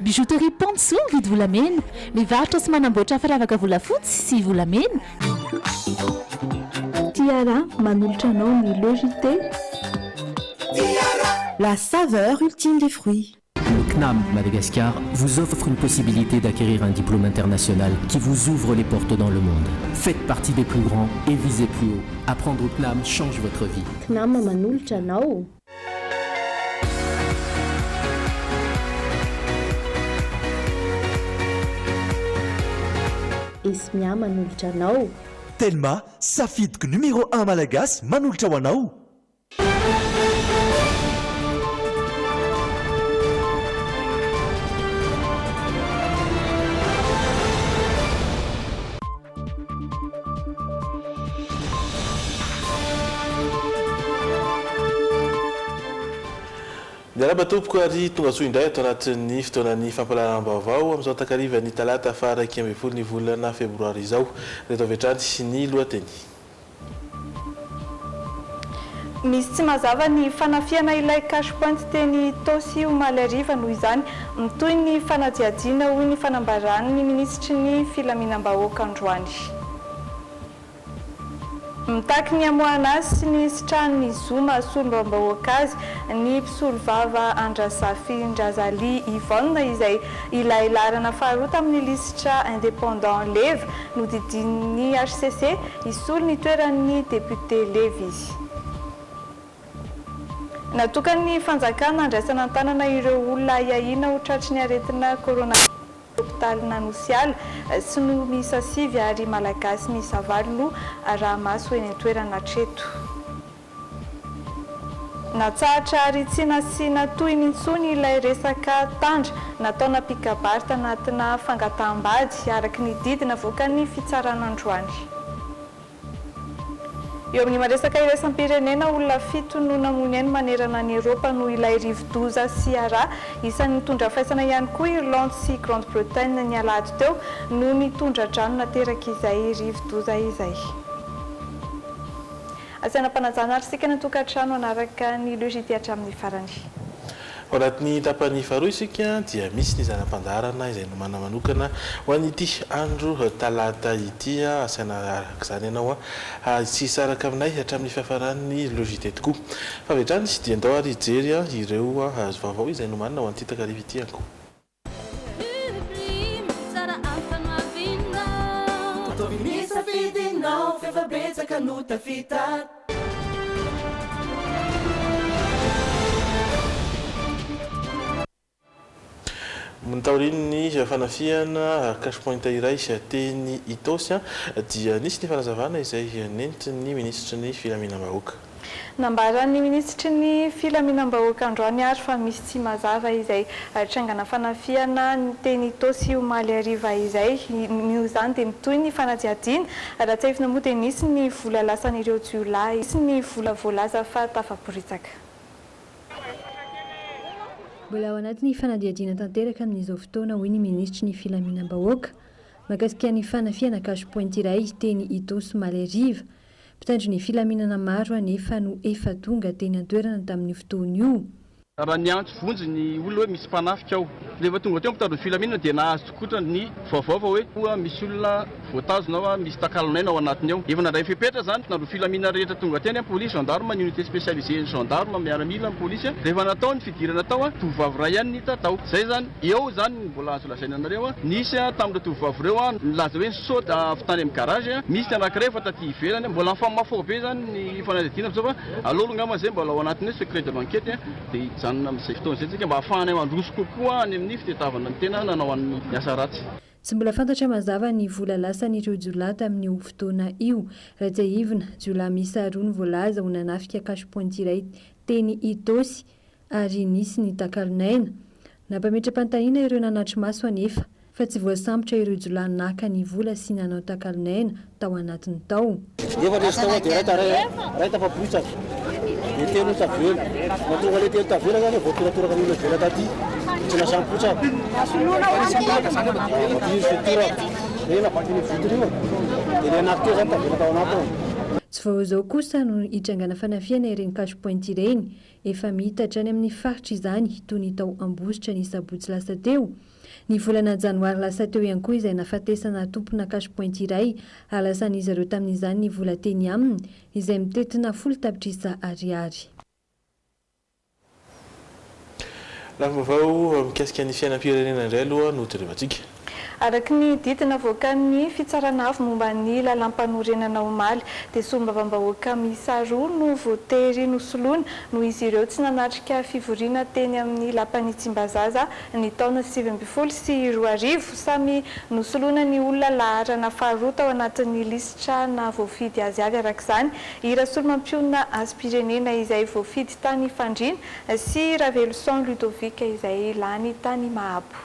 Bijouterie Panso vidy volamena, mivarotra sy manamboatra firavaka volafotsy sy volamena. Tiara manolotra anao ny logité. La saveur ultime des fruits. Le CNAM Madagascar vous offre une possibilité d'acquérir un diplôme international qui vous ouvre les portes dans le monde. Faites partie des plus grands et visez plus haut. Apprendre au CNAM change votre vie. CNAM manolotra anao. Esmia manolotra anao. Telma, safidiky numéro 1 malagasy manolotra ho anao. Miaraba tompoko ary tonga soa indray ato anatin'ny fotoanan'ny fampalaram-baovao amin'izao takariva ny talata faraky ambin'ny folo ny volana febroary izao. Reto avy hatrany ny lohateny. Misy tsy mazava ny fanafiana ilay cash point teny Tosy omaly ariva noho izany mitoy ny fanadiadiana hoy ny fanambarany ny ministry ny filaminam-bahoaka androany. Mitaky ny amoana azy sy ny sitrany Zuma solombahoaka azy ny mpisolo vava Andrasafin-Drazali Yvonne izay ilay larana faharota amin'ny lisitra indépendant leva nodidin'ny HCC isolo ny toeran'ny député leva izy. Natokany fanjakana andraisana an-tanana ireo olona iahina ho tratry ny aretina corona hôpital nanosialy sy no misa sivy ary malagasy misa valo no rahamaso eny an-toerana treto. Natsahatra aritsiana sy natoy nintsony ilay resaka tandra nataona pikabary tanatina fangataham-bady araky ny didina voakan'ny fitsarana androany. Eo amin'ny maresaka iraisam-pirenena olona fito no namoneny manerana ny Eropa no ilay rivo-doza sy ara isan'ny nitondra faisana ihany koa Irlande sy Grande-Bretagne ny alahady teo no nitondra drano nateraka izay rivo-doza izay. Asiana mpanajana ary sika natokantrano anaraka ny logité hatramin'ny farany. Ao anatin'ny tapany faharoa isika dia misy ny zanam-pandarana izay nomana manokana ho an'ity andro talata ity. Asiana araka izany ianao tsy saraka aminay hatramin'ny fiafaran'ny logité tokoa. Fa avy hatrany dia andao ary hijery ireo azo vaovao izay nomanana ho an'ity takariva ity anko. Mitaoriny ny fanafiana cash point iray teny Itosy dia nisy ny fanazavana izay nentin'ny ministry ny filaminam-bahoaka. Nambaran'ny ministry ny filaminam-bahoaka androany ary fa misy tsy mazava izay trangana fanafiana ny teny Tosy omaly ariva izay mio zany dia mitoy ny fanadiadiana raha tsy efina moa dia nisy ny vola lasan'ireo jiolahy nisy ny vola voalaza fa tafaporitsaka. Mbola ao anatin'ny fanadiadiana tanteraka amin'izao fotoana hoy ny ministry ny filaminam-bahoaka mahakasika ny fanafiana cash point iray teny Itosy omaly ariva. Mpitandro ny filaminana maro anefa no efa tonga teny an-toerana tamin'ny fotoana io. Raha ny antso vonjy ny olona hoe misy mpanafika ao. Rehefa tonga teo mpitandro ny filaminana dia nahazo tokotra ny vaovao hoe misy olona voatazona misy takalon'aina ao anatiny ao. Efa nandray fepetra zany mpitandro filaminana rehetra tonga teny police gendarme ny unité spécialisée gendarme miaramila ny police rehefa natao ny fidirana tao tovovavy ray ihany nita tao. Zay zany eo zany mbola azo lazaina anareo nisy tamin'ireo tovovavy reo nilaza hoe nisaoty avy tany amin'ny garage misy anankiray efa taty ivelany mbola mifamafao be zany ny fanadiadiana fa alolo ngamba zay mbola ao anatin'ny secret de l'enquête dia zanona amin'izay fotoana izay tsika mba hahafahanay mandroso kokoa any amin'ny fitetavana ny tena nanao amin'ny asa ratsy. Tsy mbola fantatra mazava ny vola lasan'ireo jiolahy tamin'io fotoana io. Raha tsy ahivina jiolahy miisa roa ny voalaza ho nanafika cash point iray teny Itosy ary nisy ny takalon'aina. Nampametra-panontaniana ireo nanatry maso anefa fa tsy voasambotra ireo jiolahy naka ny vola sy nanao takalon'aina tao anatiny tao. Efa resy tao dia ray tafaporitsaka. Dia telo tavela. Mahatonga ilay telo tavela zany voatoratoraka ny olona vela taty. Tsy nasampotsaka. vao zao kosa no hitrangana fanafiana ireny cache-point ireny efa mihitatra any amin'ny faritra izany toy ny tao ambositra ny sabotsy lasa teo. Ny volana janoary lasa teo ihany koa izay nafatesana tompona cache-point iray alasan'izy ireo tamin'izany ny vola teny aminy izay mitetina 10 tapitrisa ariary. Lavavao mikasika ny fiainam-pirenena indray aloha no terevantsika. Araky ny didina voakan'ny fitsarana avy momba ny lalam-panorenana omaly dia sombavambahoaka miisa roa no voatery nosoloana no izy ireo tsy nanatrika fivoriana teny amin'ny lapan'ny Tsimbazaza ny taona 2020 sy 2020 samy nosoloana ny olona laharana faharoa tao anatin'ny lisitra na voafidy azy avy arak'izany i Rasolomam-piona Azy-pirenena izay voafidy tany Fandriana sy Raveloson Ludovic izay lany tany Mahabo.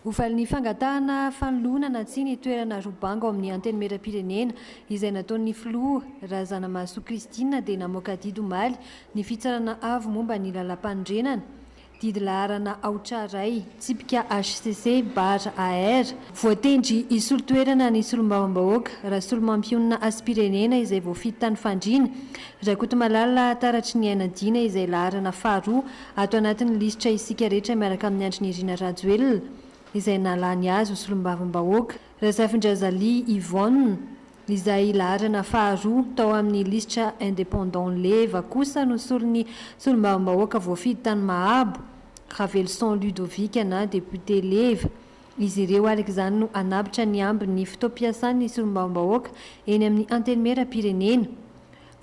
Hofalin'ny fangatahana fanoloana tsy ny toerana Robango amin'ny antenimieram-pirenena izay nataon'ny filoha Razanamaso Kristina dia namoaka didy omaly ny fitsarana avo momba ny lalam-pandrenana didy laharana aotraray tsipika HCC / AR voatendry isolo toerana ny solombavam-bahoaka Rasolomam-piona Azy-pirenena izay voafidy tany Fandriana Rakotomalala taratry ny ainadiana izay laharana faharoa ato anatin'ny lisitra isika rehetra miaraka amin'ny andriny Irina Rajoelina izay nalany azy ho solombavam-bahoaka Razafindrazali Yvonne izay laharana faharoa tao amin'ny lisitra indépendant leva kosa no solony solombavam-bahoaka voafidy tany Mahabo Raveloson Ludovic na député leva izy ireo arak'izany no anabitra ny ambiny fotoam-piasan'ny solombavam-bahoaka eny amin'ny antenimieram-pirenena.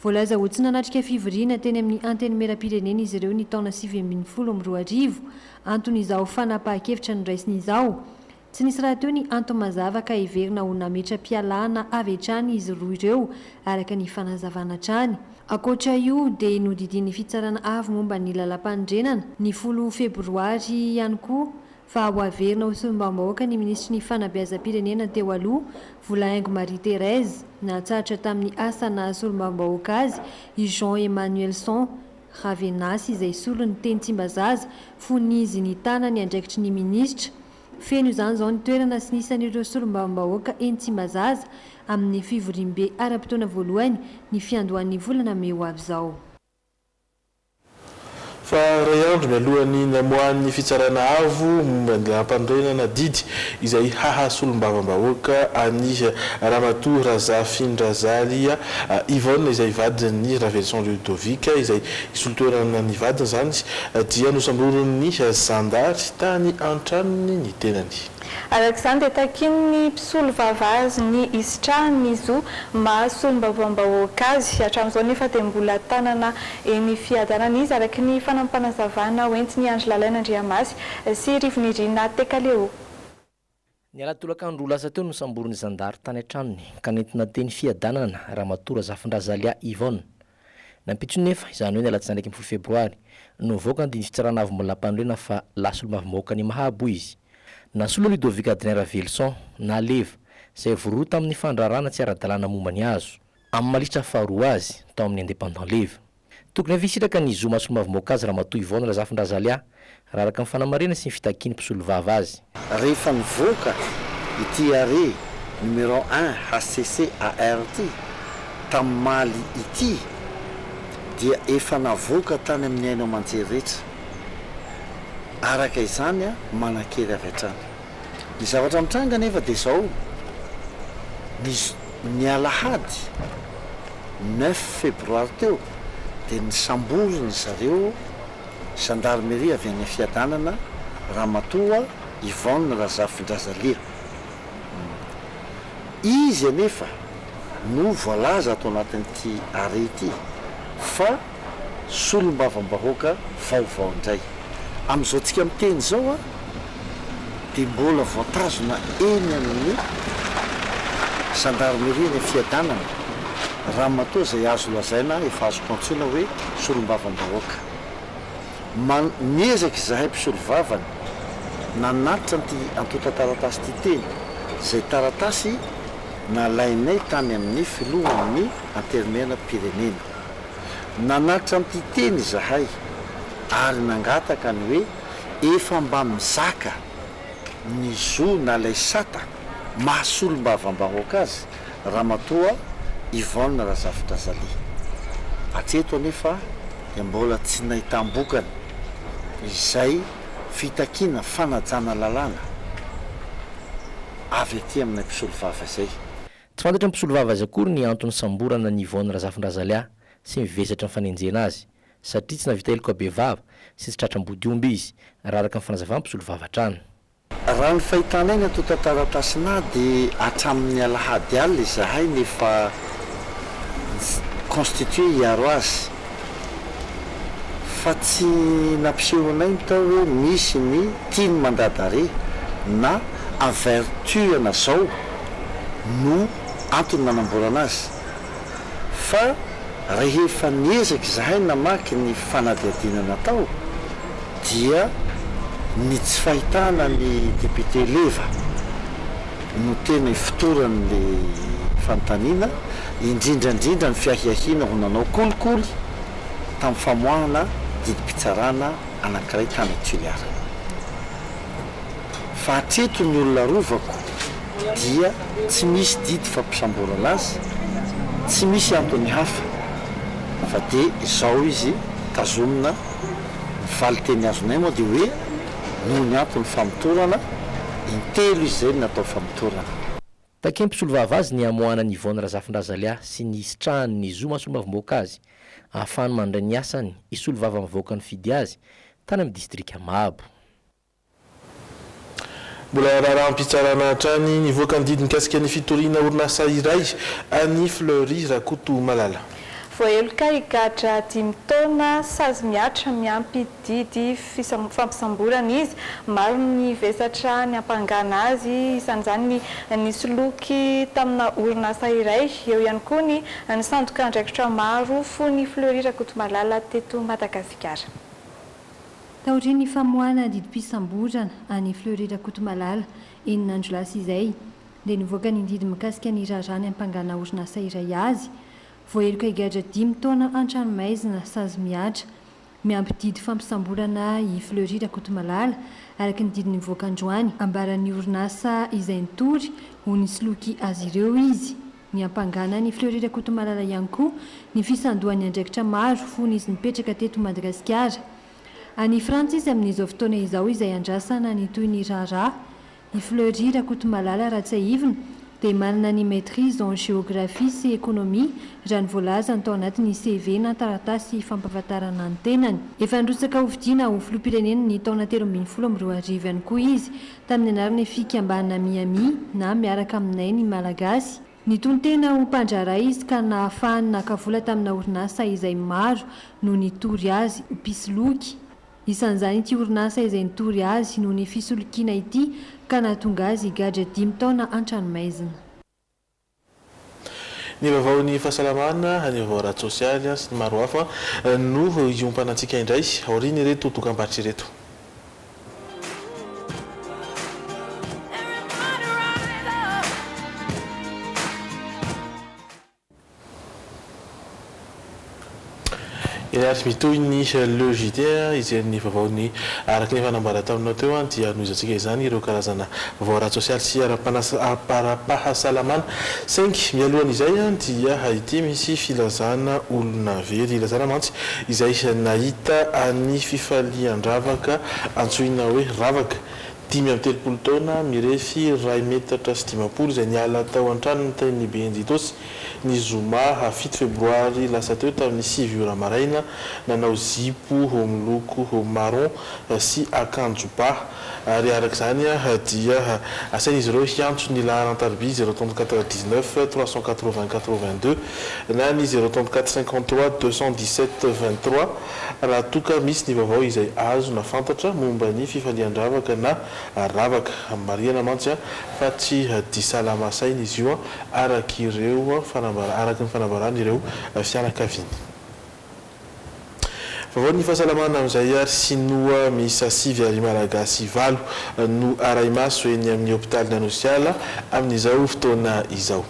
Voalaza ho tsy nanatrika fivoriana teny amin'ny antenimieram-pirenena izy ireo ny taona 2020 anton'izao fanapahan-kevitra ny raisin'izao. Tsy nisy raha teo ny antony mazava ka heverina ho nametra-pialana avy hatrany izy roa ireo araka ny fanazavana hatrany. Ankoatra io dia nodidin'ny fitsarana avo momba ny lalam-pandrenana ny 10 febroary ihany koa fa ho averina ho solombavam-bahoaka ny ministry ny fanabeazam-pirenena teo aloha Volaingo Marie Thérèse nahatsaratra tamin'ny asana solombavam-bahoaka azy i Jean Emmanuelson Ravenasy izay solony teny Tsimbazaza fonizy ny tanany andraikitry ny ministra. Feno izany izao ny toerana sy nisan'ireo solombavam-bahoaka eny Tsimbazaza amin'ny fivorim-be ara-potoana voalohany ny fiandohan'ny volana May ho avy izao. Fa ray andro mialohan'ny namohan'ny fitsarana avo momba ny lalam-pandrenana didy izay solombavam-bahoaka any Ramatoa Razafindrazalia Yvonne izay vadiny Raveloson Ludovic izay isolo toerana ny vadiny zany dia nosamborony zandary tany antranony ny tenany. Arak'izany dia takin'ny mpisolo vavazy ny isitrahany izo mahasolombavam-bahoaka azy hatramin'izao nefa dia mbola tanana eny fiadanana izy araky ny fanampanazavana hoentiny Andry Lalain'Andriamasy sy Rivinirina Tekaleo. Ny alatolakandro lasa teo no samborony zandary tany antranony ka nentina teny fiadanana Ramatoa Razafindrazalia Yvonne. Nampitso nefa izany hoe ny alatsinainy 10 febroary no voaka ny fitsarana avy momba lalam-pandrenana fa lasolombavam-bahoaka ny Mahabo izy. Nasolo Ludovic Adrien Raveloson na leva izay voroa tamin'ny fandrarana tsy ara-dalàna momba ny azo amin'ny malitra faharoa azy tao amin'ny indépendant leva. Tokony havisitraka ny zo mahasolombavam-bahoaka azy Ramatoa Yvonne Razafindrazalia raha araka ny fanamarena sy ny fitakiany mpisolo vava azy. Rehefa nivoaka ity are numéro 1 HCC ART tamin'ny Mali ity dia efa navoaka tany amin'ny aino aman-jery rehetra. Araka izany manan-kery avy hatrany. Ny zavatra mitranga nefa dia izao ny alahady 9 febroary teo dia nisamborony zareo gendarmerie avy any fiadanana Ramatoa Yvonne Razafindrazalia. Izy anefa no voalaza ato anatin'ity are ity fa solombavam-bahoaka vaovao indray. Amin'izao tsika miteny izao dia mbola voatazona eny amin'ny gendarmerie ny fiadanana Ramatoa izay azo lazaina efa azo kontsoina hoe solombavam-bahoaka. Niezaka izahay mpisolo vavany nanatitra n'ity antota taratasy ity teny izay taratasy nalainay tany amin'ny filohan'ny antenimieram-pirenena. Nanatitra n'ity teny izahay ary nangataka ny hoe efa mba mizaka ny zo nalay sata mahasolombavam-bahoaka azy Ramatoa Yvonne Razafintrazali. Hatreto anefa dia mbola tsy nahitambokana izay fitakiana fanajana lalàna avy aty aminay mpisolo vava izay. Tsy fantatra mpisolo vava azy akory ny antony samborana ny Yvonne Razafintrazali sy mivesatra ny fanenjena azy satria tsy navita eloko be vava sy tsy tratra-mbody omby izy raha araka ny fanazavana mpisolo vava hatrany. Raha ny fahitana iny ato tantaratasina dia hatramin'ny alahady alina izahay nefa constitué hiaro azy fa tsy nampisehonay tao hoe misy ny tiany mandadare na avertuana zao no antony nanamborana azy fa rehefa niezaka izahay namaky ny fanadihadinana tao dia ny tsy fahitana ny député leva no tena ifotoran'le fanontaniana indrindrandrindra ny fiahiahina ho nanao kolikoly tamin'ny famoahana didim-pitsarana anankiray tany Toliara. Fa hatreto ny olona rovako dia tsy misy didy fampisamborana azy, tsy misy antony hafa fa dia izao izy tazomina valiteny azonay moa dia hoe noho ny antony famotorana intelo izy zay natao famotorana. Takempisolo vava azy ny amoahana ny Yvonne Razafintrazali sy ny isitrahany ny zo masomba mavoaka azy ahafahany mandray ny asany isolo vava mivoaka ny fidy azy tany amin'ny distrika Mahabo. Mbola rahampitsarana hatrany nivoaka ny didiny mikasika ny fitoriana orinasa iray any Fleury Rakoto Malala. Voaheloka higatra 5 taona sazy miatra miampy didy fampisamborana izy maro ny vesatra ny ampangana azy isan'izany ny soloky tamina orinasa iray eo ihany koa ny sandoka andraikitra maro fony Fleury Rakoto Malala teto Madagasikara. Taoriany famoahana didim-pisamborana any Fleury Rakoto Malala enin'andro lasa izay dia nivoaka ny didy mikasika ny rarany ampangana orinasa iray azy. Voaheloka higadra 5 taona an-tranomaizina sazy miatra miampy didy fampisamborana i Fleury Rakoto Malala araka ny didy nivoaka androany ambaran'ny orinasa izay nitory ho ny soloky azy ireo izy. Ny ampangana ny Fleury Rakoto Malala ihany koa ny fisandohan'ny andraikitra maro fony izy nipetraka teto Madagasikara. Any Frantsa izy amin'izao fotoana izao izay andrasana ny toy ny raharaha. I Fleury Rakoto Malala raha tsy haivina dia manana ny maîtrise en géographie sy économie raha ny voalaza ny tao anatin'ny CV na taratasy fampahafantarana ny tenany. Efa nirosaka hovidiana ho filoham-pirenena ny taona 2012 ihany koa izy tamin'ny anarana fikambanana Miami na miaraka aminay ny Malagasy. Nitony tena ho mpandraray izy ka nahafahany nakavola tamina orinasa izay maro no nitory azy ho mpisoloky. Isan'izany ity orinasa izay nitory azy no ny fisolokiana ity ka nahatonga azy higadra 5 taona an-tranomaizina. Ny vaovaon'ny fahasalamana, ny vaovao ara-tsosialy sy ny maro hafa no iompanantsika indray aoriana ireto dokam-barotra ireto. Ary mitoy ny le JT izay ny vaovaony araka ny fanamboarana taminao teo dia nohizantsika izany ireo karazana vaovao ara-tsosialy sy ara-pahasalamana. 5 mialohany izay dia ity misy filazana olona very ilazana mantsy izay nahita any fifalian-dravaka antsoina hoe ravaka 5 taona mirefy 2 metatra sy 10 izay niala tao an-trano ny Benjitosy ny zoma 7 febroary lasa teo tamin'ny 6 ora maraina nanao zipo miloko marron sy akanjo ba ary arak'izany dia asain'izy ireo hiantso ny laharan-tarby 034 380 82 na ny 034 53 217 23 raha toka misy ny vaovao izay azo na fantatra momba ny fifalian-dravaka na ravaka mariana mantsy fa tsy disalama saina izy io araka ireo araka ny fanambarana ireo fianakaviany. Vaovao ny fahasalamana amin'izay ary sinoa miisa 5 ary malagasy 7 no araimaso eny amin'ny hôpitaly nanosiala amin'izao fotoana izao.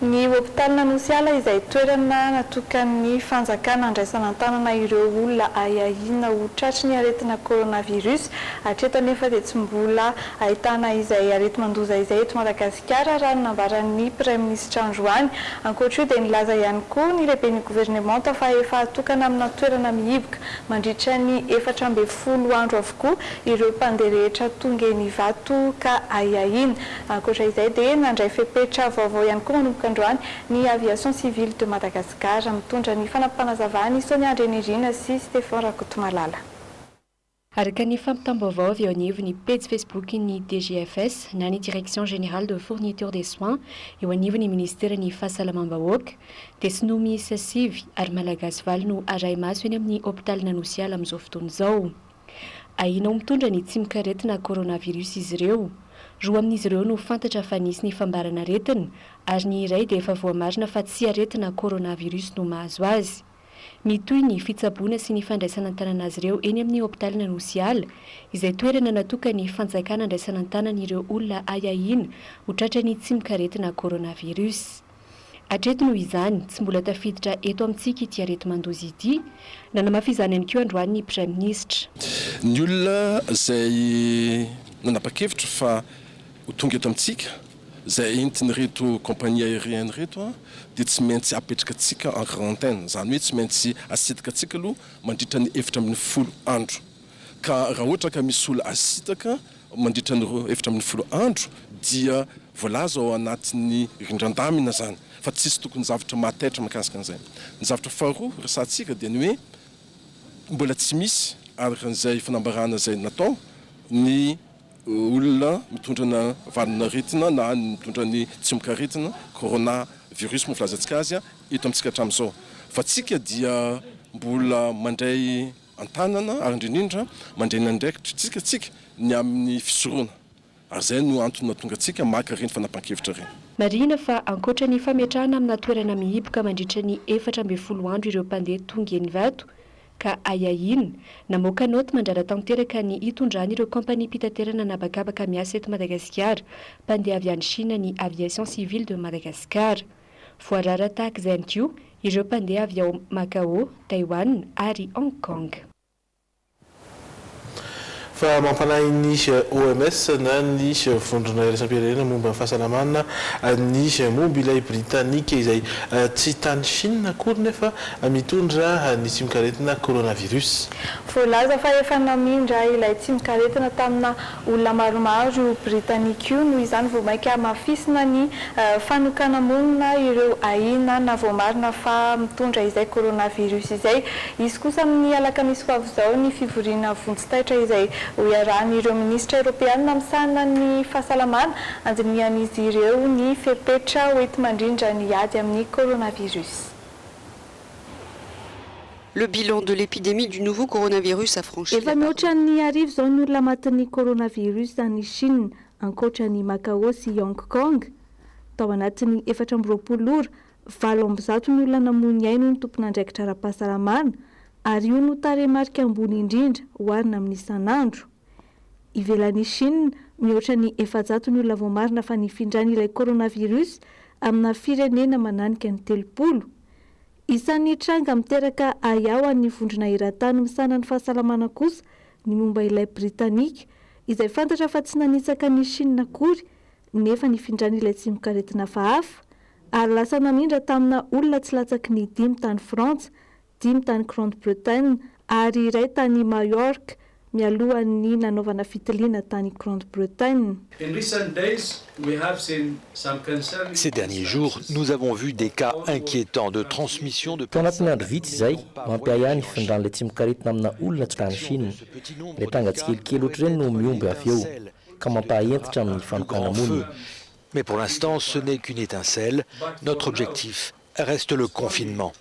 Ny hôpital Nanosy-Ala izay toerana natokany fanjakana andraisana an-tanana ireo olona ahahina ho tratry ny aretina coronavirus. Hatreto nefa dia tsy mbola ahitana izay areti-mandoza izay eto Madagasikara raha nambaran'ny Prime Ministre Androany. Ankoatra io dia nilaza ihany koa ny lehiben'ny gouvernemanta fa efa atokana amina toerana mihiboka mandritra ny 14 andro avokoa ireo mpandeha rehetra tonga eny Ivato ka ahahina. Ankoatra izay dia nandray fepetra vaovao ihany koa manomboka androany ny aviation civile de Madagascar mitondra ny fanampanazavany Sonia Andrenirina sy Stéphane Rakotomalala. Araka ny fampitam-baovao avy ao anivon'ny page Facebook ny DGFS na ny Direction Générale de Fourniture des Soins eo anivon'ny Ministera ny Fahasalamam-bahoaka dia sy no miisa sivy ary malagasy valo no aray maso eny amin'ny hôpital Nanosy-Ala amin'izao fotoana izao. Ahina ho mitondra ny tsy mikaretina coronavirus izy ireo. Roa amin'izy ireo no fantatra fa nisy ny fambarana aretina ary ny iray dia efa voamarina fa tsy aretina coronavirus no mahazo azy. Mitoy ny fitsaboana sy ny fandraisana an-tanana azy ireo eny amin'ny hôpital Nanosy-Ala izay toerana natokany fanjakana andraisana an-tanana ireo olona ahahina ho tratrany tsy mikaretina coronavirus. Hatreto noho izany tsy mbola tafiditra eto amintsika ity areti-mandoza ity, nanamafy izany ihany koa androany ny Prime Ministre. Ny olona izay nanapa-kevitra fa ho tonga eto amintsika izay entiny reto compagnie aérienne reto dia tsy maintsy apetraka atsika en quarantaine, izany hoe tsy maintsy asitaka atsika aloha mandritra ny 10 andro. Ka raha ohatra ka misy olona asitaka mandritra ny 10 andro dia voalaza ao anatin'ny rindran-damina zany fa tsisy tokony zavatra mahataitra mahakasika an'izay. Ny zavatra faharoa resantsika dia ny hoe mbola tsy misy arakan'izay fanambarana izay natao ny olona mitondra na valina aretina na mitondra ny tsy mikaretina coronavirus moa filazantsika azy eto amintsika hatramin'izao. Fa tsika dia mbola mandray an-tanana ary indrindra mandray nandraikitra tsika ny amin'ny fisoroana. Ary izay no antony natonga antsika maka ireny fanapahan-kevitra ireny. Marina fa ankoatra ny fametrahana amina toerana mihiboka mandritra ny 14 andro ireo mpandeha tonga eny Ivato ka ahahina namoaka noty mandrara-tanteraka ny hitondrany ireo kompani mpitaterana nabakabaka miasa eto Madagasikara mpandeha avy any Chine ny aviation civile de Madagascar. Voarara tahaka izay koa ireo mpandeha avy ao Macao, Taiwan ary Hong Kong. Fa mampanahy ny OMS na ny vondrona iraisam-pirenena momba fahasalamana ny momba ilay Britanika izay tsy tany Chine akory nefa mitondra ny tsy mikaretina coronavirus. Voalaza fa efa namindra ilay tsy mikaretina tamina olona maromaro Britanika io noho izany vao mainka mafisina ny fanokana monina ireo ahina na voamarina fa mitondra izay coronavirus izay. Izy kosa amin'ny alakamisy ho avy izao ny fivoriana vonjy-taitra izay iarahan'ireo ministra européenne amisana ny fahasalamana andinian'izy ireo ny fepetra hoety mandrindra ny ady amin'ny coronavirus. Le bilan de l'épidémie du nouveau coronavirus a franchi. Efa mihoatra ny arivo izao ny olona matin'ny coronavirus any Chine ankoatra ny Macao sy Hong Kong. Tao anatin'ny 420 ora 7 ny olona namony aino ny tompon'andraikitra ara-pahasalamana ary io no taremarika ambony indrindra hoarina amin'ny isan'andro. Ivelan'ny Chine mihoatra ny 700 ny olona voamarina fa nifindran'ny ilay coronavirus amina firenena mananika ny 30. Isan'ny tranga miteraka ayaho ny vondrona iran-tany misana ny fahasalamana kosa ny momba ilay Britanika izay fantatra fa tsy nanitsaka ny Chine akory nefa nifindran'ny ilay tsy mikaretina hafa ary lasa namindra tamina olona tsy latsaky ny 5 tany Frantsa, 5 tany Grande-Bretagne ary iray tany Majorque mialohan'ny nanaovana fitiliana tany Grande-Bretagne. Ces derniers jours, nous avons vu des cas inquiétants de transmission de anatin'ny andro vitsy izay mampiahy ny findran'ilay tsy mikaretina amina olona tsy tany Chine. Ilay tanga tsikelikely ohatry ireny no miomby avy eo ka mampahentitra amin'ny fanokana monina. Mais pour l'instant, ce n'est qu'une étincelle. Notre objectif reste le confinement.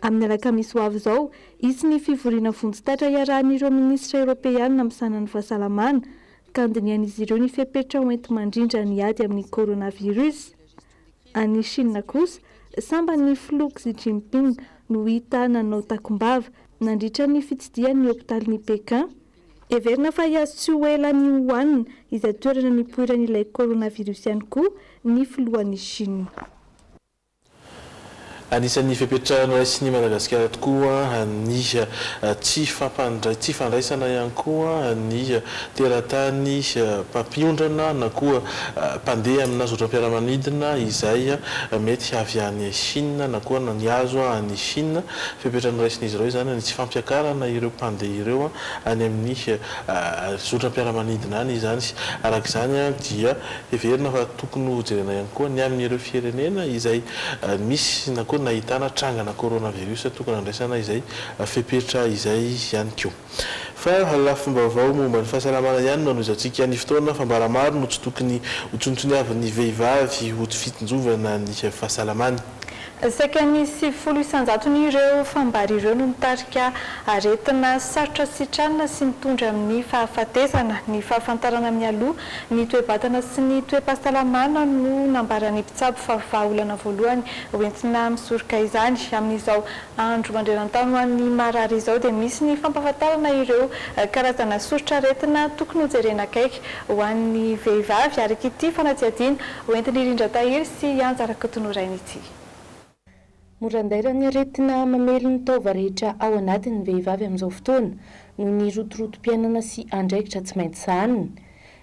Amin'ny alakamisy ho avy izao, isy ny fivoriana vonjy-taitra iarahan'ireo ministra européenne amisana ny fahasalamana ka andinian'izy ireo ny fepetra hoenty mandrindra ny ady amin'ny coronavirus. Any Chine kosa, samba ny filoha Xi Jinping no hita nanao takom-bava nandritra ny fitsidihan'ny hôpitalin'ny Pékin. Everina fa hiazo tsy ho ela ny Wuhan izay toerana nipoiran'ilay coronavirus ihany koa ny filohan'ny Chine. anisan'ny fipetrahana raisiny Madagasikara tokoa ny tsy fandraisana ihany koa ny teratany mpampiondana na koa mpandeha amina zotram-piaramanidina izay mety avy any Chine na koa ny azo any Chine. Fipetrahana raisiny izy ireo izany ny tsy fampiakarana ireo mpandeha ireo any amin'ny zotram-piaramanidina any izany. Arak'izany dia everina fa tokony ho jerena ihany koa ny amin'ireo firenena izay misy na koa nahitana trangana coronavirus tokony andraisana izay fepetra izay ihany koa. Fa lafim-baovao momba ny fahasalamana ihany no an'izantsika ny fotoana fa mbaramaro no tsy tokony hotsontsoniavin'ny vehivavy ho fitonjovana ny fahasalamany. Saika ny 70 isanjaton'ny ireo fambary ireo no mitarika aretina sarotra sitrana sy mitondra amin'ny fahafatesana ny fahafantarana amin'ny aloha ny toe-batana sy ny toe-pahasalamana no nambarany mpitsabo fa vahaolana voalohany hoentina misoroka izany amin'izao andro mandreran-tany ho an'ny marary izao dia misy ny fampahafantarana ireo karazana sorotra aretina tokony hojerena akaiky ho an'ny vehivavy araka ity fanatsiadiana hoentina irindra tahiry sy anjara kotonorainy ity. Morandaira ny aretina mamely ny taova rehetra ao anatin'ny vehivavy amin'izao fotoana noho ny rotorotom-piainana sy andraikitra tsy maintsy zanany.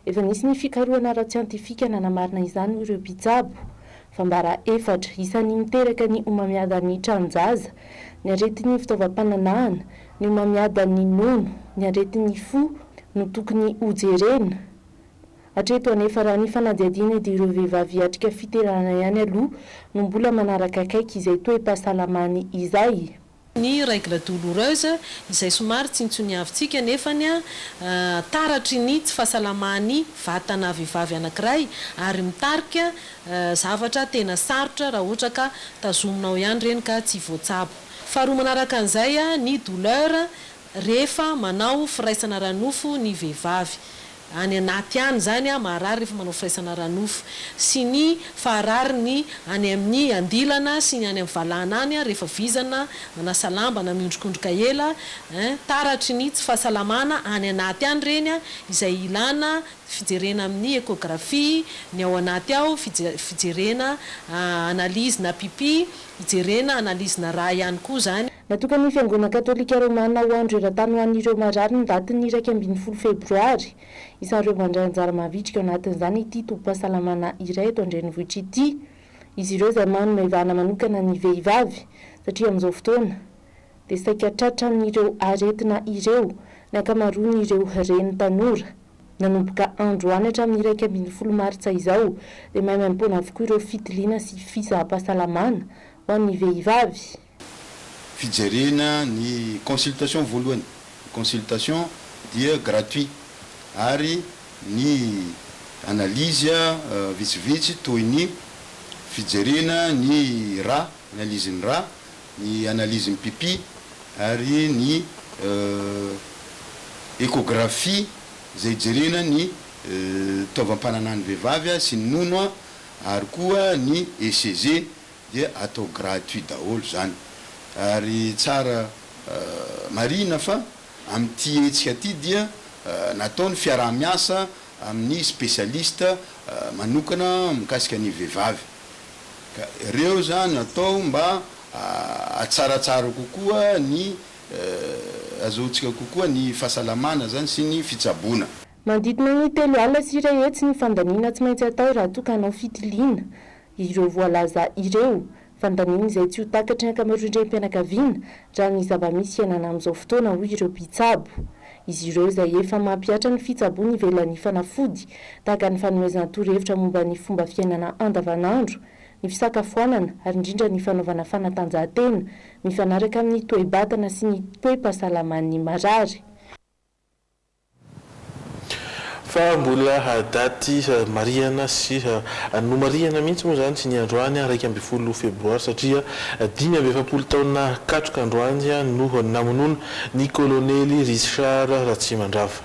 Efa nisy ny fikarohana ara-tsiantifika nanamarina izany ireo mpitsabo. Fambara efatra isan'ny miteraka ny homamiada ny tranonjaza, ny aretin'ny fitaovam-pananahana, ny homamiada ny nono, ny aretin'ny fo no tokony hojerena. Hatreto anefa raha ny fanadihadiana ireo vehivavy atrika fiterana ihany aloha no mbola manaraka akaiky izay toe-pahasalamany izay. Ny règle douloureuse izay somary tsintsony avintsika nefany taratry ny tsy fahasalamany vatana vehivavy anankiray ary mitarika zavatra tena sarotra raha ohatra ka tazominao ihany reny ka tsy voatsabo. Faharoa manaraka an'izay ny douleur rehefa manao firaisana ranofo ny vehivavy. Any anaty any zany marary rehefa manao firaisana ranofo sy ny faharariny any amin'ny andilana sy ny any amin'ny valana any rehefa vizana manasa lamba na miondrikondroka ela taratry ny tsy fahasalamana any anaty any reny izay ilana fijerena amin'ny échographie ny ao anaty ao fijerena analyse na pipi fijerena analyse na ra ihany koa zany. Natokany fiangonana katolika romana ho andro eran-tany ho an'ireo marary ny datiny 12 febroary. Isan'ireo mandray anjara mavitrika ao anatin'izany ity tobim-pahasalamana iray eto an-drenivohitra ity. Izy ireo izay manome ivana manokana ny vehivavy satria amin'izao fotoana dia saika tratra amin'ireo aretina ireo ny ankamaroany ireo reny tanora. Nanomboka andro any hatramin'ny 12 martsa izao dia mahay mampona avokoa ireo fitiliana sy fisaham-pahasalamana ho an'ny vehivavy. Fijerena ny consultation voalohany. Consultation dia gratuit ary ny analyse vitsivitsy toy ny fijerena ny ra, analyse ny ra, ny analyse ny pipi ary ny échographie zay jerena ny taovam-pananan'ny vehivavy sy ny nono ary koa ny ECG dia atao gratuit daholo zany. Ary tsara marina fa amin'ity hetsika ty dia nataony fiaraha-miasa amin'ny spesialista manokana mikasika ny vehivavy. Ka ireo zany atao mba atsaratsara kokoa ny azotsika kokoa ny fahasalamana zany sy ny fitsaboana. Mandidina ny 3 alina sy 2 hetsy ny fandaniana tsy maintsy atao raha toa ka hanao fitiliana. Ireo voalaza ireo fandaniana izay tsy ho takatry ny ankamaroan-drem-pianakaviana raha ny zava-misy iainana amin'izao fotoana hoy ireo mpitsabo. Izy ireo izay efa mampiatra ny fitsaboana ivelan'ny fanafody tahaka ny fanomezana torohevitra momba ny fomba fiainana andavanandro, ny fisakafoanana ary indrindra ny fanaovana fanatanjahantena mifanaraka amin'ny toe-batana sy ny toe-pahasalaman'ny marary. Fa mbola daty mariana sy no mariana mihitsy moa zany sy ny androany 12 febroary satria 5 taona katroka androany no namonoana ny kolonely Richard Ratsimandrava.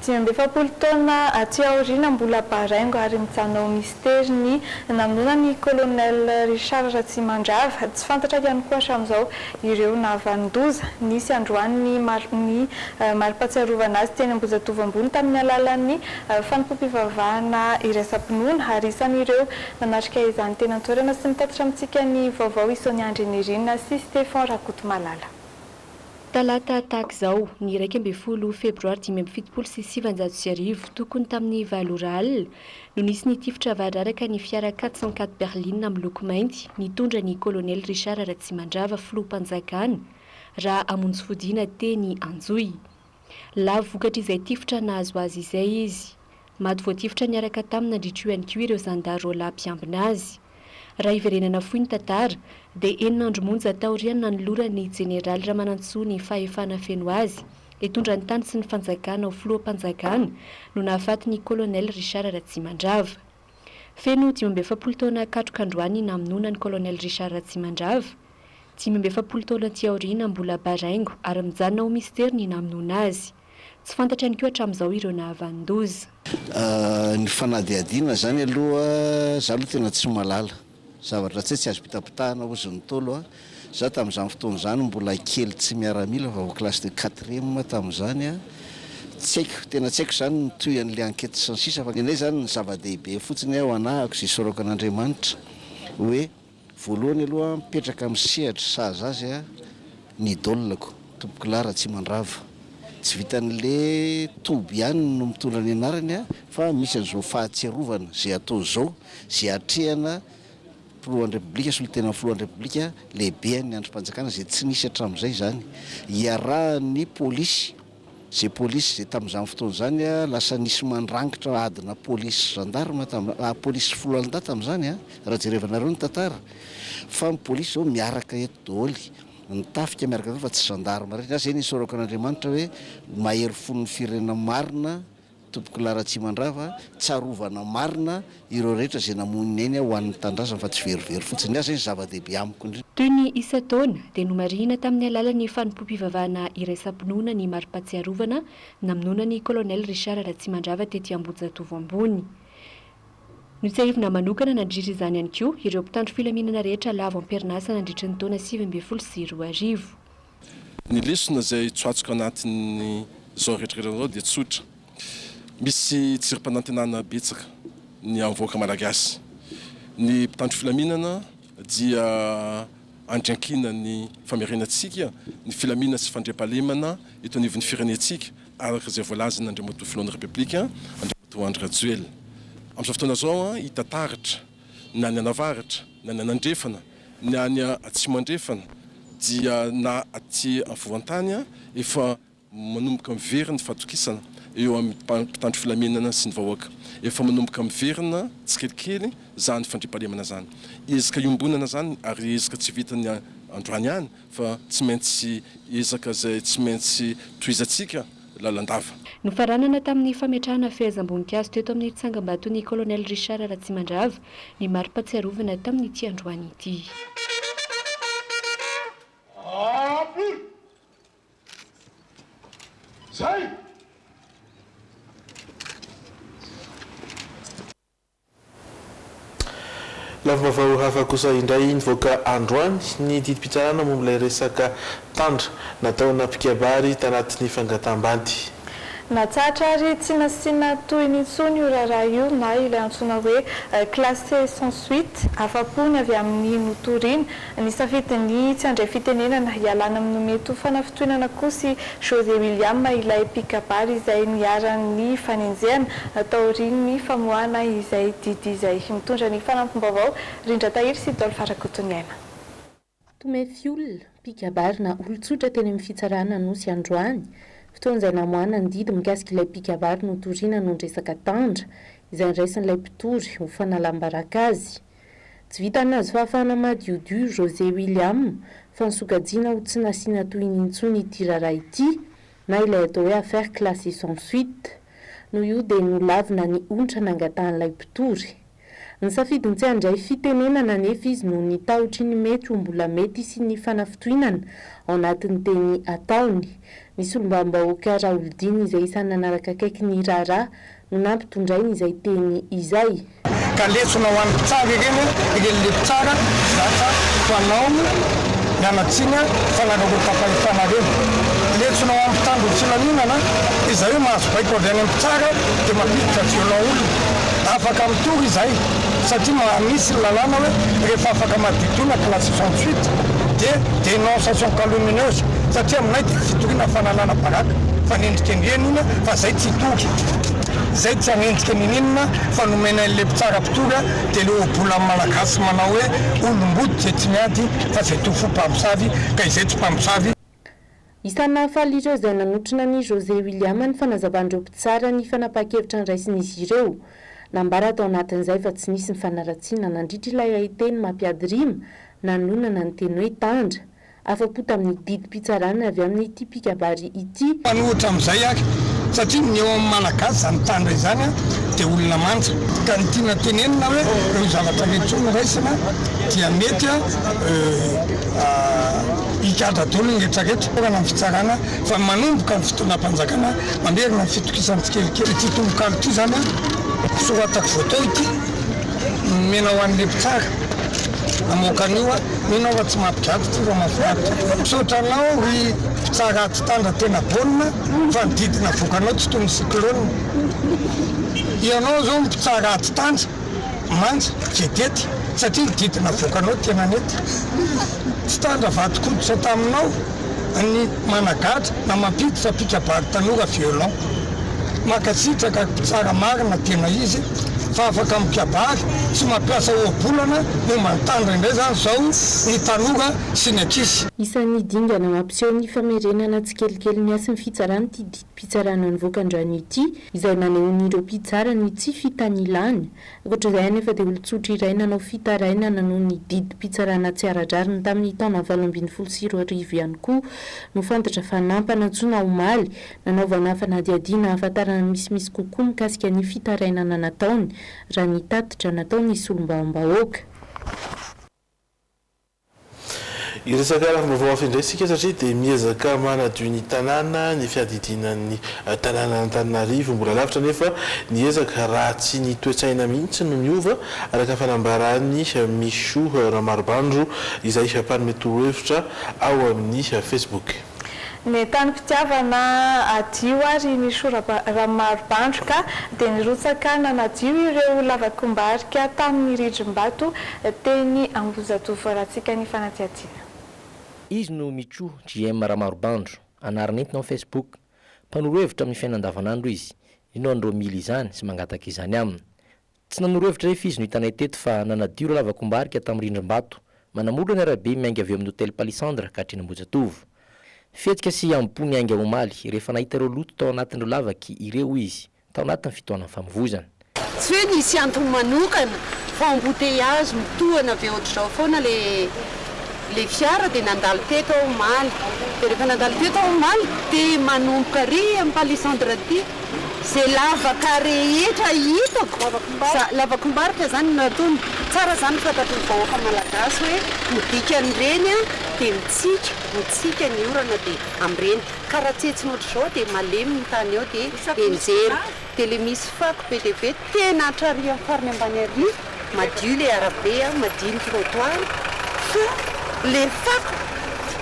Efapolo taona aty aoriana mbola baraingo ary mijanona mistera ny namonona ny colonel Richard Ratsimandrava. Tsy fantatra ihany koa hatramin'izao ireo navandoza nisy androany ny mari-pahatsiarovana azy teny Ambohijatovo ambony tamin'ny alalan'ny fanompom-pivavahana iraisam-pinoana ary isan'ireo nanatrika izany teny an-toerana sy mitatitra amintsika ny vaovao Sonia Andrenirina sy Stéphane Rakotomalala. Talata tahaka izao ny 12 febroary 2017 tokony tamin'ny 7 ora alina no nisy ny tifitra vararaka ny fiara 404 berline miloko mainty nitondra ny colonel Richard Ratsimandrava filoham-panjakana raha hamonjy fodiana teny Anjoy. Lavo vokatra izay tifitra nahazo azy izay izy. Mady voatifitra niaraka taminy nandritra ihany koa ireo zandarola mpiambina azy. Raha iverenana fohy ny tantara dia 9 andro monja taoriana nanolorany Jeneraly Ramanantsoa ny fahefana feno azy hitondra ny tany sy ny fanjakana ho filoham-panjakana no nahafaty ny colonel Richard Ratsimandrava. Feno 17 taona katroka androany namonoana ny colonel Richard Ratsimandrava. 17 taona aty aoriana mbola baraingo ary mijanona ho mistera ny namonoana azy. Tsy fantatra ihany koa hatramin'izao ireo nahavandoza. Ny fanadihadiana zany aloha zaho tena tsy malala. Zavatra tsy azo pitapitahana ozy ny tolo za tamin'izany fotoana zany mbola kely tsy miaramila fa classe de 4e tamin'izany tsy haiko tena tsy haiko zany nitoy an'le enquête sy ny sisa fa ny zany ny zava-dehibe fotsiny ao anahako zay sorokan'Andriamanitra hoe voalohany aloha mipetraka amin'ny sehatra saza azy ny idolako tompoko lahy Ratsimandrava. Tsy vitan'le toby ihany no mitondra ny anarany fa misy an'izao fahatsiarovana zay atao zao zay atrehana filohan'ny repoblika sy tena filohan'ny repoblika lehibe ny androm-panjakana zay tsy nisy hatramin'izay zany iarahan'ny polisy zay polisy zay tamin'izany fotoana zany lasa nisy mandrangitra adina polisy gendarme polisy filohalanda tamin'izany raha jerevanareo ny tantara fa ny polisy zao miaraka eto daholo ny tafika miaraka fa tsy gendarme rehetra zay nisorako an'Andriamanitra hoe mahery fon'ny firenena marina tompoko lahy Ratsimandrava tsarovana marina ireo rehetra zay namonina eny ho an'ny tandrasana fa tsy verivery fotsiny azy ny zava-dehibe amiko indrindra. Toy ny isa taona dia nomarihina tamin'ny alalan'ny fanompom-pivavahana iraisam-pinoana ny mari-pahatsiarovana namonoana ny colonel Richard Ratsimandrava tety Ambohijatovo ambony. Notsahivina manokana nandritra izany ihany koa ireo mpitandro filaminana rehetra lavo am-perinasa nandritra ny taona 2024. Ny lesona izay tsoatsika anatin'ny zao rehetrarehetra zao dia tsotra. Misy tsirim-panantenana betsaka ny avoaka malagasy. Ny mpitandro filaminana dia andriankina ny famerenantsika ny filaminana sy fandriam-pahalemana eto anivon'ny firenentsika araka izay voalaza n'Andriamatoa filohan'ny repoblika Andriamatoa Andry Rajoelina. Amin'izao fotoana zao hita taratra na ny anavaratra na ny anandrefana na ny atsimo andrefana dia na aty afovoan-tany efa manomboka miverina fahatokisana eo amin'ny mpitandro filaminana sy ny vahoaka. Efa manomboka miverina tsikelikely zany fandriam-pahalemana zany. Ezaka iombonana zany ary ezaka tsy vitany androany ihany fa tsy maintsy ezaka zay tsy maintsy tohizantsika lalandava. Nofaranana tamin'ny fametrahana fehezam-boninkazo teto amin'ny tsangam-baton'ny colonel Richard Ratsimandrava ny mari-pahatsiarovana tamin'ity androany ity. Lavavao hafa kosa indray nivoaka androany ny didi-pitsarana momba ilay resaka tandra nataona mpikabary tanatin'ny fangatambady. Natsatra ary tsy nasiana toy ny intsony io raharaha io na ilay antsoina hoe classé sans suite afa-pony avy amin'ny notoriana ny safidiny tsy andray fitenenana hialana amin'ny nomety fanafitoinana koa sy José William ilay mpikabary izay niaran'ny fanenjehana taorian'ny famoahana izay didy izay mitondra ny fanampim-baovao Rindra Tahiry sy Dolphe Rakotoniaina. Tomefy olona mpikabary na olon-tsotra teny amin'ny fitsarana nosy androany fotoana izay namoahana ny didy mikasika ilay mpikabary notoriana no ndresaka tandra izay ndraisin'ilay mpitory ho fanalambaraka azy. Tsy vita nazy fahafahana madiodio José William fa nisokajiana ho tsy nasiana toy ny intsony ity raharaha ity na ilay atao hoe affaire classée sans suite. Noho io dia nolavina ny ontra nangatan'ilay mpitory. ny safidiny tsy handray fitenenana nefa izy no ny taotry ny mety ho mbola mety sy ny fanafitoinana ao anatin'ny teny ataony. Nisy olombambahoaka Raoldiny izay isany nanaraka akaiky ny raharaha no nampitondrainy izay teny izay. Ka letsona ho an'ny tsara ireny ireny le tsara zatra fanao mianatsina fanagarotam-pahefana reny. Letsona ho amin'ny mpitandro filaminana izay hoe mahazo baiko avy any amin'ny tsara dia mampiditra violon olona. Afaka mitory izay satria misy lalàna hoe rehefa afaka maditona classe 68 dia dénonciation calomnieuse satria aminay dia fitoriana fanalana baraka fanendrika andrenina fa zay tsy toky. Zay tsy hanendrika ninina fa nomena an'le mpitsara mpitory dia le obola malagasy manao hoe olombody zay tsy miady fa zay tofo mpamosavy ka izay tsy mpamosavy. Isana faly ireo izay nanotrina ny José William ny fanazavandreo mpitsara ny fanapa-kevitra niraisin'izy ireo. Nambara tao anatin'izay fa tsy nisy ny fanaratsiana nandritra ilay ahiteny mampiady rima nanonana ny teny hoe tandra. Afa-po tamin'ny didim-pitsarana avy amin'ny ity pikabary ity. Manohitra amin'izay aky satria ny eo amin'ny malagasy zany tandra izany dia olona manja ka ny tiana tenenina hoe ireo zavatra rehetra niraisana dia mety hikatra daholo ny rehetrarehetra orana ny fitsarana fa manomboka ny fotoanam-panjakana mamerina ny fitokisany tsikelikely ity tombokalo ity zany soratako voatao ity mena ho an'le mpitsara amoakan'io mena fa tsy mampigato ty fa mahafinaritra sotranao ry mpitsara aty tandra tena baolina fa nididina vokanao tsy toy ny cyclone. Ianao zao mpitsara aty tandra manja jedety satria nididina vokanao tena nety tsy tandra vatokoditra taminao ny managatra na mampiditra pikabary tanora violon makasitraka mpitsara marina tena izy fa afaka mikabary tsy mampiasa obolana no mantandra indray zany zao ny tanora sy ny akisy. Isan'ny dingana mampiseho ny famerenana tsikelikely miasa ny fitsarana ity didim-pitsarana nivoaka-androany ity izay nanehon'ireo mpitsara ny tsy fitanilany. Ankoatr'izay anefa dia olon-tsotra iray nanao fitarainana noho ny didim-pitsarana tsy ara-drazana tamin'ny taona 2024 ihany koa no fantatra fa nampanantsona omaly nanaovana fanadihadiana ahafantarana misimisy kokoa mikasika ny fitarainana nataony raha ny tatitra nataony solombaombahoaka. Iresaka vaovao afindray sika satria dia miezaka manadio ny tanàna ny fiadidinan'ny tanàna Antananarivo mbola lavitra nefa niezaka raha tsy ny toetsaina mihitsy no miova araka fanambarany Michou Ramarobandro izay mpanome torohevitra ao amin'ny Facebook. Ny tanim-pitiavana adio ary Michou Ramarobandro ka dia nirotsaka nanadio ireo lavakombarika tamin'ny rindrim-bato teny Ambozatovo rahantsika ny fanatiadiana. Izy no Michou JM Ramarobandro anarany entina amin'ny Facebook mpanorohevitra amin'ny fiainan-davanandro izy ino andro mily izany sy mangataka izany aminy. Tsy nanorohevitra rehefa izy no hitanay teto fa nanadio ireo lavakombarika tamin'ny rindrim-bato manamolo ny arabe miainga avy amin'ny hôtel Palisandra ka hatreny Ambozatovo. Fetika sy ampo miainga omaly rehefa nahita ireo loto tao anatin'ireo lavaky ireo izy tao anatin'ny fitoanany famovozana. Tsy hoe nisy antony manokana fa embouteillage mitohana avy ohatr'izao foana le fiara dia nandalo teto ao omaly dia rehefa nandalo teto ao omaly dia manomboka ry amin'ny Palisandra aty zay lavaka rehetra hitako lavakombarika zany natony tsara zany fantatry ny vahoaka malagasy hoe midika an'ireny dia mitsika ny orana dia amin'ireny karaha tsetsiny ohatr'izao dia malemy ny tany eo dia enjery dia le misy fako be dia be tena atrary amin'ny farany ambany ary madio le arabe madio ny trottoir fa le fako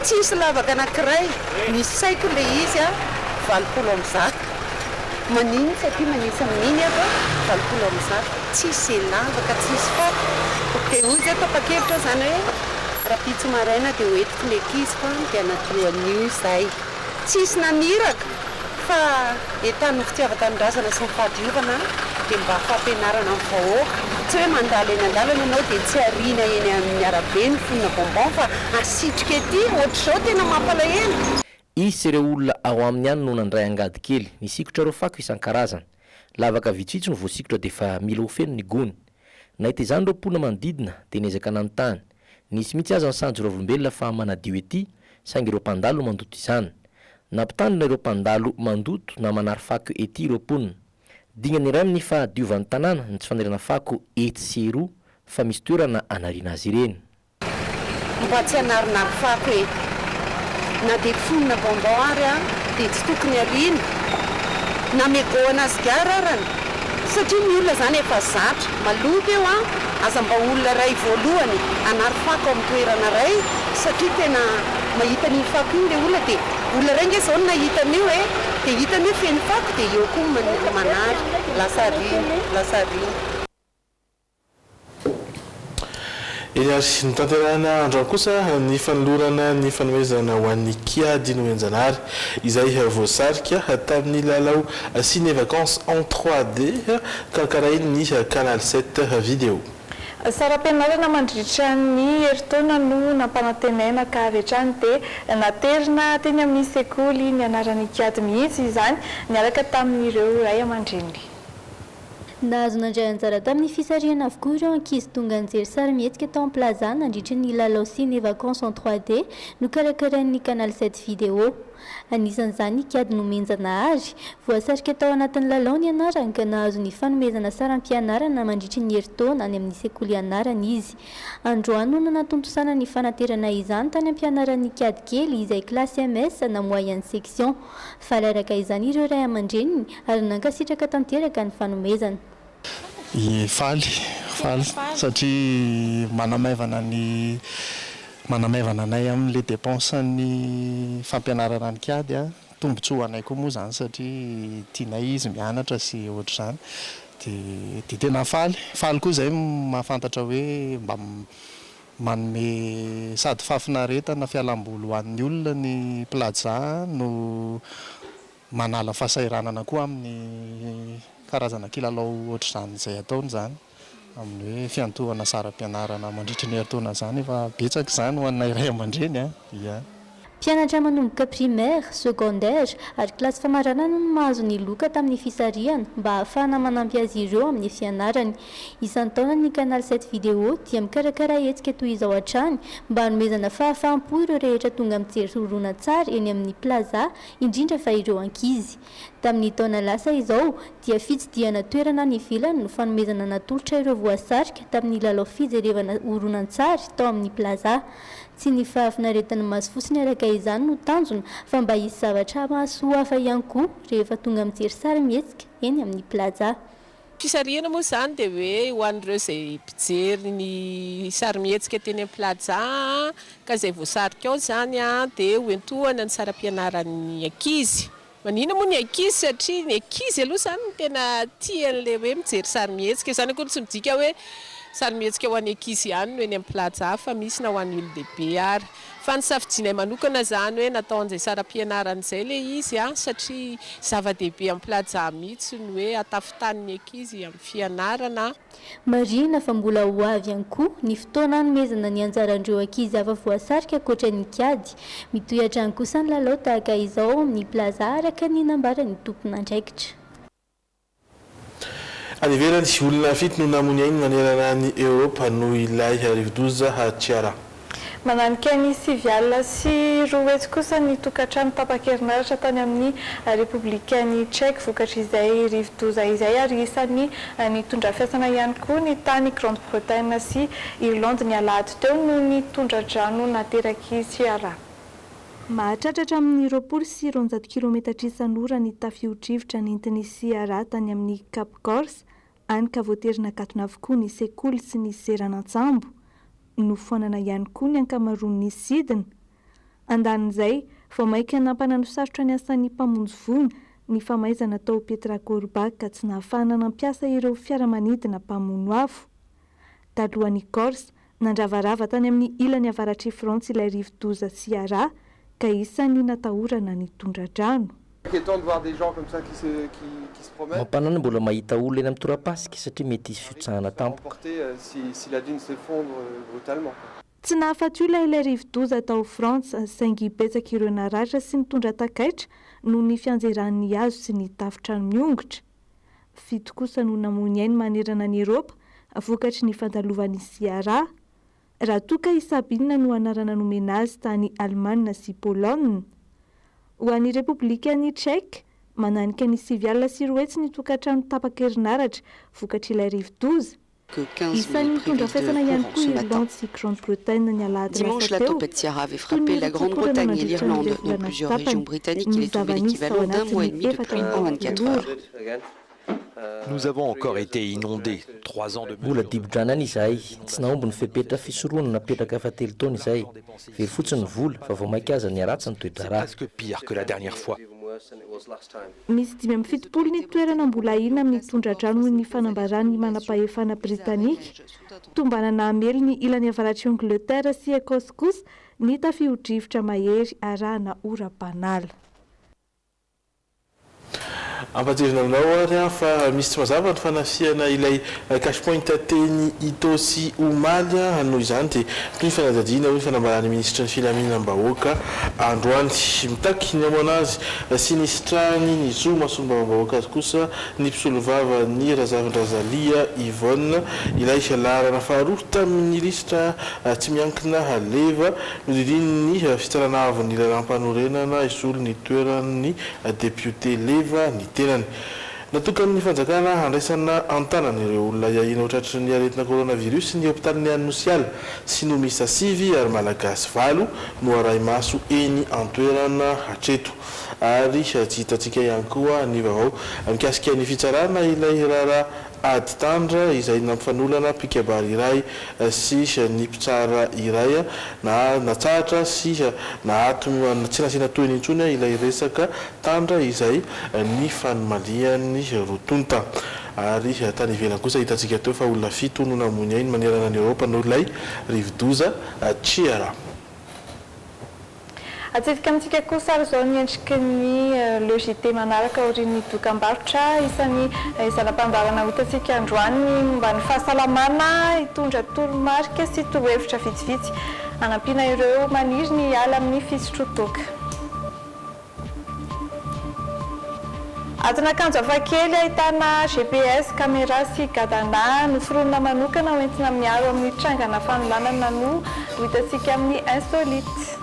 tsisy lavaka anankiray misy saiko le izy 20 am'zaka maniny satria manisy amin'iny fa 20 am'zaka tsisy lavaka tsisy fako dia hoy zay tapa-kevitra zany hoe raha pitso maraina dia hoentiko lekizy fa dia anadio an'io izay tsisy naniraka fa entany fitiavan-tanindrazana sy ny fahadiovana dia mba fampianarana amin'ny vahoaka tsy hoe mandalo eny an-dalana ianao dia tsy ariana eny amin'ny arabe ny fonina bonbon fa asitrika ety ohatr'izao tena mampalahelo. Isy ireo olona ao amin'ny any no nandray angady kely nisikotra ireo fako isan-karazana lavaka vitsivitsy no voasikotra dia fa mila ho feno ny gony nahita izany ireo mpona manodidina dia niezaka nanontany nisy mihitsy aza ny sanjo ireo olombelona fa manadio ety saingy ireo mpandalo mandoto izany nampitandrina ireo mpandalo mandoto na manary fako ety ireo mponina dignany iray amin'ny fahadiovan'ny tanàna ny tsy fanirana fako etseroa fa misy toerana anariana azy ireny. Mba tsy hanarinary fako e na dia fonina vaovao ary a dia tsy tokony ariana na megoana azy gararana satria ny olona zany efa zatra maloto eo a aza mba olona ray voalohany anary fako amin'ny toerana ray satria tena mahita ny fako iny le olona dia olona ray nge zao no nahitan'io e dia hitany hoe feny fako dia eo koa manary lasa riny. Ary ny tanterahana androany kosa ny fanolorana ny fanomezana ho an'ny kiady no enjanary izay voasarika tamin'ny lalao Ciné Vacances en 3D karakarainy ny Canal 7 vidéo. Saram-pianarana mandritra ny herintaona no nampanantenaina ka hatrany dia naterina teny amin'ny sekoly ny anaran'ny kiady mihitsy izany niaraka tamin'ireo ray aman-dreny. Nahazo nandray anjara tamin'ny fisarihana avokoa ireo ankizy tonga nijery sarimihetsika tao amin'ny plaza nandritra ny lalao Ciné Vacances en 3D no karakarain'ny Canal 7 vidéo. Anisan'izany kiady nomenjana azy voasarika tao anatin'ny lalao ny anarany ka nahazo ny fanomezana saram-pianarana mandritra ny herintaona any amin'ny sekoly anarany izy. Androany no nanatontosaina ny fanaterana izany tany am-pianaran'ny kiady kely izay klasy MS na moyenne section. Falaraka izany ireo ray aman-dreniny ary nankasitraka tanteraka ny fanomezana. Faly satria manamaivana anay amin'le dépense-ny fampianarana ny kiady a tombontsoa anay koa moa zany satria tianay izy mianatra sy ohatr'izany dia tena faly koa zay mahafantatra hoe mba manome sady fahafinaretana fialam-boly ho an'ny olona ny plaza no manala fahasairanana koa amin'ny karazana kilalao ohatr'izany izay ataony zany amin'ny hoe fiantohana saram-pianarana mandritra ny herintaona zany efa betsaka izany ho anay ray aman-dreny a. Mpianatra manomboka primaire, secondaire ary kilasy famaranana no mahazo ny loka tamin'ny fisarihana mba ahafahana manampy azy ireo amin'ny fianarany. Isan'ny taona ny Canal 7 vidéo dia mikarakara hetsika toy izao hatrany mba hanomezana fahafahampo ireo rehetra tonga mijery horonan-tsary eny amin'ny plaza indrindra fa ireo ankizy. Tamin'ny taona lasa izao dia fitsidihana toerana ny ivelany no fanomezana natolotra ireo voasarika tamin'ny lalao fijerevana horonan-tsary tao amin'ny plaza. Tsy ny fahafinaretana maso fotsiny araka izany no tanjona fa mba hisy zavatra maso hafa ihany koa rehefa tonga mijery sarimihetsika eny amin'ny plaza. Fisarihana moa zany dia hoe ho an'ireo izay mpijery ny sarimihetsika teny amin'ny plaza ka izay voasarika ao zany a dia hoentohana ny saram-pianaran'ny ankizy. Manina moa ny ankizy satria ny ankizy aloha zany no tena tian'le hoe mijery sarimihetsika izany akory tsy midika hoe sarimihetsika ho an'ny ankizy ihany no eny amin'ny plaza fa misy na ho an'ny olon-dehibe ary fa ny safidianay manokana zany hoe natao an'izay saram-pianarana izay le izy a satria zava-dehibe amin'ny plaza mihitsy no hoe atafitan'ny ankizy amin'ny fianarana. Marina fa mbola ho avy ihany koa ny fotoana hanomezana ny anjaran'ireo ankizy hafa voasarika ankoatra ny kiady. Mitohatra ihany kosa ny lalao tahaka izao amin'ny plaza araka ny nambaran'ny tompon'andraikitra. Any ivelany olona fito no namony ainy manerana ny Europa no ilay rivodoza Tiara. Mananika ny siviala sy roetsy kosa ny tokantrano tapa-kerinaratra tany amin'ny Repoblikan'ny Tchèque vokatra izay rivodoza izay ary isan'ny nitondra fiasana ihany koa ny tany Grande-Bretagne sy Irlande ny alahady teo no nitondra drano nateraky Tiara. Mahatratratra amin'ny 20 sy 200 kilometatra isan'ora ny tafio-drivotra nentiny Tiara tany amin'ny Cap Corse any ka voaterina katona avokoa ny sekoly sy ny seranantsambo no fonana ihany koa ny ankamaroan'ny sidina. Andanin'izay vao maika nampana no sarotra ny asan'ny mpamonjy voina ny famaizana tao Petra Corbac ka tsy nahafahana nampiasa ireo fiaramanidina mpamono afo. Talohan'ny Corse nandravarava tany amin'ny ilany avaratry Frantsa ilay rivodoza Tiara ka isan'ny natahorana ny tondra-drano. Mampanana mbola mahita olona eny amin'ny tora-pasika satria mety hisy fiotsahana tampoka. Tsy nahafaty olona ilay rivodoza tao Frantsa saingy betsaka ireo naratra sy nitondra takaitra no ny fianjeran'ny hazo sy ny tafitrano miongotra. Fito kosa no namony ainy manerana ny Eropa vokatry ny fandalovan'ny Tiara. Raha toka Isabina no anarana nomena azy tany Alemaina sy Poloina. Ho an'ny Repoblikan'ny Tchèque mananika ny 9 alina sy roetsy ny tokantrano tapakerinaratra vokatr'ilay rivo-doza. Isan'ny mitondra faisana ihany koa Irlande sy Grande-Bretagne ny alahady Dimanche, la tempête Ciara avait frappé la Grande-Bretagne et l'Irlande, dont plusieurs régions britanniques. Il est tombé l'équivalent d'un mois et demi de pluie en 24 heures. Nous avons encore été inondés 3 ans de mbola dibodranana izahay tsy naomby ny fepetra fisoroana napetraka fa 3 taona izay very fotsiny ny vola fa vao mainka aza ny aratsy ny toedrarà. Presque pire que la dernière fois. Misy 570 ny toerana mbola ina amin'ny tondra-drano ny fanambarany manam-pahefana Britanika tombanana amely ny ilan'ny avaratry Angleterre sy Ekosy kosa ny tafihodrivotra mahery arahana ora-panala. Ampadirina aminao ary fa misy tsy mazava ny fanafiana ilay cash-point teny Itosy Omaly noho izany dia toy ny fanadadiana hoe fanambarany ministra ny filaminam-bahoaka androany mitaky ny amoana azy sinistrany ny zo mahasombam-bahoaka azy kosa ny mpisolo vava ny Razavin-Drazalia Yvonne ilay larana faharoa tamin'ny listra tsy miankina leva nodidiny ny fitarana avy ny lalam-panorenana isolo ny toeran'ny député leva ny tenany natokany ny fanjakana andraisana antanana ireo olona iahina ho tratry ny aretina coronavirus ny hôpitalin'ny anosiala sy no misa sivy ary malagasy 8 no aray maso eny antoerana hatreto ary tsy hitatsika ihany koa ny vaovao mikasika ny fitsarana ilay rara ady tandra izay nampifanolana pikabary iray sy ny mpitsara iray na natsahatra sy nahato tsy nasiana toy ny intsony ilay resaka tandra izay ny fanomalian'ny rotonta ary tany ivelany kosa hitatsika teo fa olona 7 no namony ainy manerana ny Europa no ilay rivo-doza Ciara. Atsidika amintsika kosa ary zao ny endriky ny logité manaraka orin'ny dokam-barotra isan'ny zanam-pandarana hotantsika androany momba ny fahasalamana hitondra toromarika sy torohevitra vitsivitsy anampiana ireo maniry ny ala amin'ny fisotro-toka. Atin'akanjo hafakely ahitana GPS, caméra sy gadana noforonina manokana hoentina miaro amin'ny trangana fanolanana no hitantsika amin'ny insolite.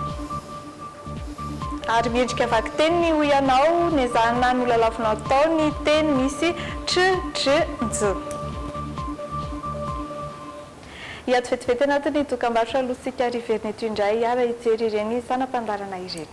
Ary miendrika vaky teny ny hoy ianao nezahana no lalavinao tao ny teny misy tr. Hiato vetivety anatin'ny dokam-barotra alohantsika riverina eto indray ara hijery ireny zanam-pandarana ireny.